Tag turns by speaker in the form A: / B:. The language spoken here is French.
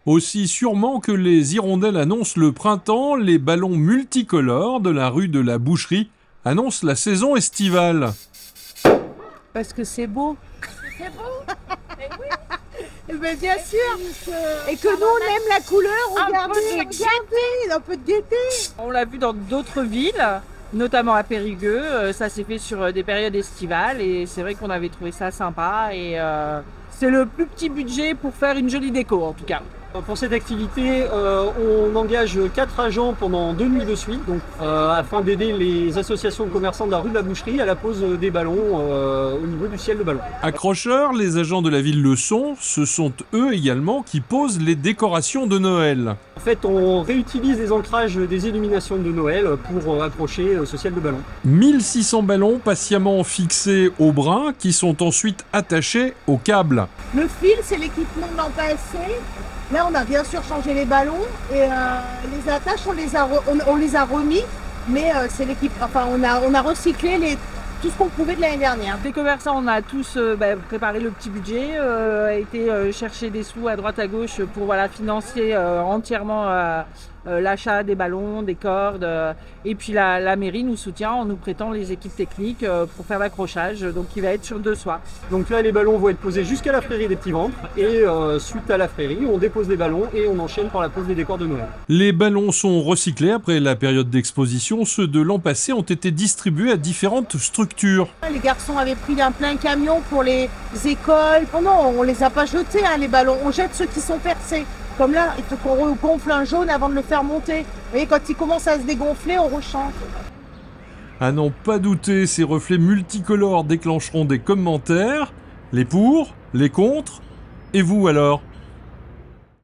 A: Aussi sûrement que les hirondelles annoncent le printemps, les ballons multicolores de la rue de la Boucherie annoncent la saison estivale.
B: Parce que c'est beau.
C: C'est beau. Eh oui.
B: Eh ben, bien sûr. Et que
C: ça
B: nous, on aime la couleur.
C: Un
B: Regardez,
C: peu de
B: regardez, un peu de gaieté.
D: On l'a vu dans d'autres villes, notamment à Périgueux. Ça s'est fait sur des périodes estivales et c'est vrai qu'on avait trouvé ça sympa. Et c'est le plus petit budget pour faire une jolie déco en tout cas.
E: Pour cette activité, on engage 4 agents pendant 2 nuits de suite, donc, afin d'aider les associations de commerçants de la rue de la Boucherie à la pose des ballons au niveau du ciel de ballon.
A: Accrocheurs, les agents de la ville le sont, ce sont eux également qui posent les décorations de Noël.
E: En fait, on réutilise les ancrages des illuminations de Noël pour accrocher ce ciel de ballon.
A: 1600 ballons patiemment fixés au brin qui sont ensuite attachés au câble.
B: Le fil, c'est l'équipement de l'an passé. Là, on a bien sûr changé les ballons et les attaches, on les a remis, mais c'est l'équipe. Enfin, on a recyclé tout ce qu'on pouvait de l'année dernière.
D: Les commerçants, on a tous préparé le petit budget, été chercher des sous à droite à gauche pour financer entièrement l'achat des ballons, des cordes. Et puis la mairie nous soutient en nous prêtant les équipes techniques pour faire l'accrochage, donc qui va être sur 2 soirs.
E: Donc là, les ballons vont être posés jusqu'à la Frérie des Petits Ventres et suite à la Frérie, on dépose les ballons et on enchaîne par la pose des décors de Noël.
A: Les ballons sont recyclés après la période d'exposition. Ceux de l'an passé ont été distribués à différentes structures.
B: Les garçons avaient pris un plein camion pour les écoles. Oh non, on les a pas jetés, les ballons. On jette ceux qui sont percés. Comme là, il faut qu'on regonfle un jaune avant de le faire monter. Vous voyez, quand il commence à se dégonfler, on rechange.
A: À n'en pas douter, ces reflets multicolores déclencheront des commentaires. Les pour, les contre. Et vous alors ?